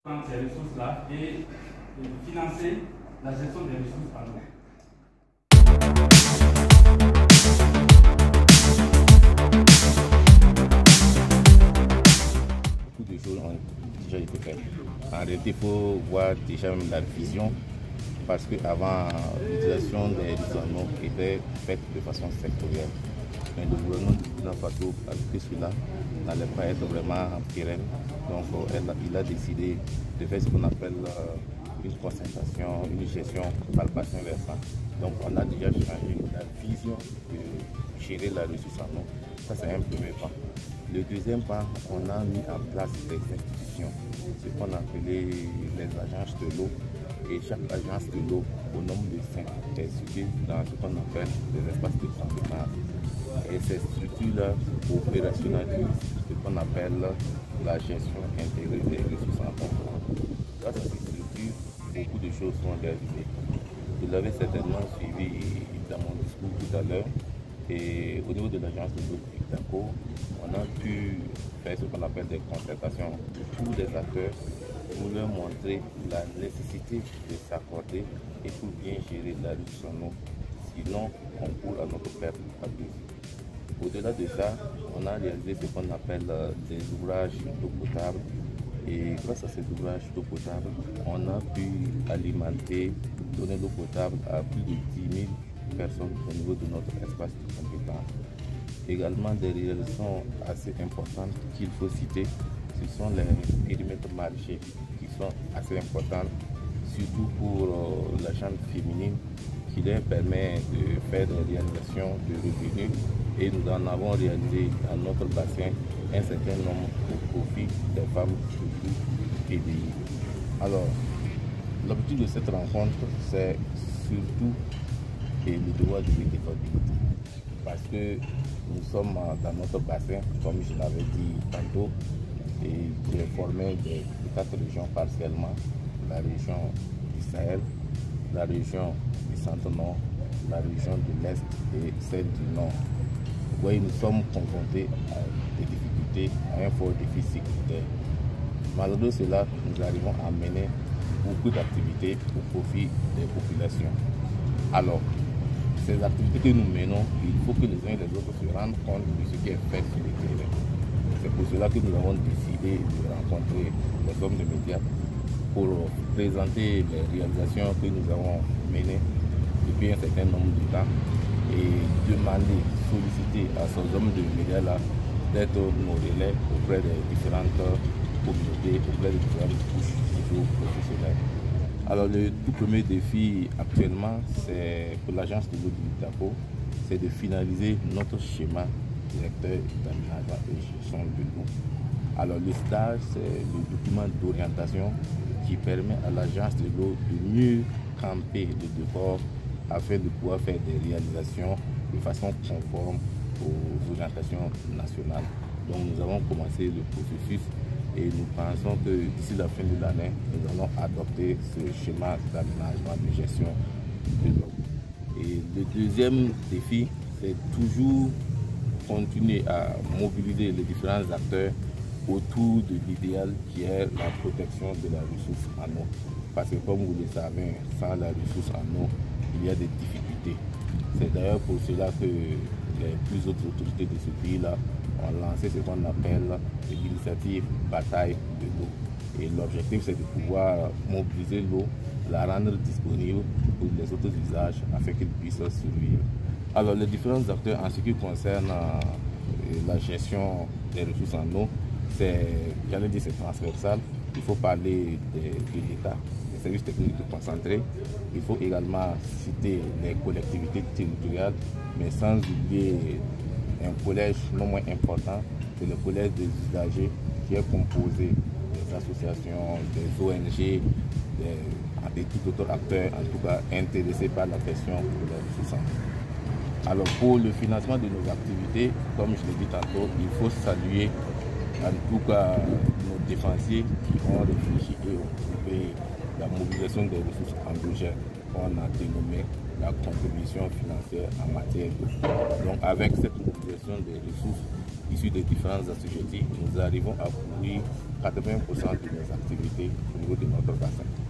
prendre ces ressources-là et financer la gestion des ressources en eau. Beaucoup de choses ont déjà été faites. En réalité, il faut voir déjà même la vision, parce qu'avant, l'utilisation des ressources en eau était faite de façon sectorielle. Mais le gouvernement du Burkina Faso a vu que cela n'allait pas être vraiment pérenne. Donc il a décidé de faire ce qu'on appelle une concentration, une gestion par bassin versant. Donc on a déjà changé la vision de gérer la ressource en eau. Ça, c'est un premier pas. Le deuxième pas, on a mis en place des institutions, ce qu'on appelait les agences de l'eau. Et chaque agence de l'eau, au nombre de 5, est située dans ce qu'on appelle des espaces de compétence. Et ces structures-là opérationnalisent ce qu'on appelle la gestion intégrée des ressources en eau. Grâce à ces structures, beaucoup de choses sont réalisées. Vous l'avez certainement suivi dans mon discours tout à l'heure. Et au niveau de l'agence de l'eau d'Idaco, on a pu faire ce qu'on appelle des concertations de tous les acteurs pour leur montrer la nécessité de s'accorder et pour bien gérer la ressource en eau. Sinon, on court à notre perte à tous. Au-delà de ça, on a réalisé ce qu'on appelle des ouvrages d'eau potable. Et grâce à ces ouvrages d'eau potable, on a pu alimenter, donner l'eau potable à plus de 10 000 personnes au niveau de notre espace de compétence. Également, des réalisations assez importantes qu'il faut citer, ce sont les périmètres maraîchers qui sont assez importants, surtout pour la chambre féminine, qui leur permet de faire des réalisations de revenus. Et nous en avons réalisé dans notre bassin un certain nombre au profit des femmes surtout et des. Alors, l'objectif de cette rencontre, c'est surtout le devoir de redevabilité. Parce que nous sommes dans notre bassin, comme je l'avais dit tantôt, et qui est formé de 4 régions partiellement: la région du Sahel, la région du Centre-Nord, la région de l'Est et celle du Nord. Vous voyez, nous sommes confrontés à des difficultés, à un fort déficit sécuritaire. Malgré cela, nous arrivons à mener beaucoup d'activités au profit des populations. Alors, ces activités que nous menons, il faut que les uns et les autres se rendent compte de ce qui est fait sur le terrain. C'est pour cela que nous avons décidé de rencontrer les hommes de médias pour présenter les réalisations que nous avons menées depuis un certain nombre de temps et demander, solliciter à ces hommes de médias-là d'être nos relais auprès des différentes communautés, auprès des différentes couches socio-professionnelles. Alors le tout premier défi actuellement, c'est pour l'agence de l'eau d'Idaco, c'est de finaliser notre schéma directeur d'aménagement et gestion de l'eau. Alors le stage, c'est le document d'orientation qui permet à l'agence de l'eau de mieux camper le décor afin de pouvoir faire des réalisations de façon conforme aux orientations nationales. Donc nous avons commencé le processus et nous pensons que d'ici la fin de l'année, nous allons adopter ce schéma d'aménagement de gestion de l'eau. Et le deuxième défi, c'est toujours continuer à mobiliser les différents acteurs autour de l'idéal qui est la protection de la ressource en eau. Parce que comme vous le savez, sans la ressource en eau, il y a des difficultés. C'est d'ailleurs pour cela que les plus autres autorités de ce pays-là ont lancé ce qu'on appelle l'initiative Bataille de l'eau. Et l'objectif, c'est de pouvoir mobiliser l'eau, la rendre disponible pour les autres usages afin qu'ils puissent survivre. Alors, les différents acteurs en ce qui concerne la gestion des ressources en eau, j'allais dire, c'est transversal. Il faut parler de l'État, des services techniques concentrés. Il faut également citer les collectivités territoriales, mais sans oublier un collège non moins important, c'est le collège des usagers qui est composé des associations, des ONG, et tout autres acteurs, en tout cas intéressés par la question de la ressource en eau. Alors pour le financement de nos activités, comme je l'ai dit tantôt, il faut saluer en tout cas nos défensiers qui ont réfléchi et occupé la mobilisation des ressources endogènes qu'on a dénommé la contribution financière en matière d'eau. Donc avec cette mobilisation des ressources issues des différentes assujettis, nous arrivons à couvrir 80% de nos activités au niveau de notre bassin.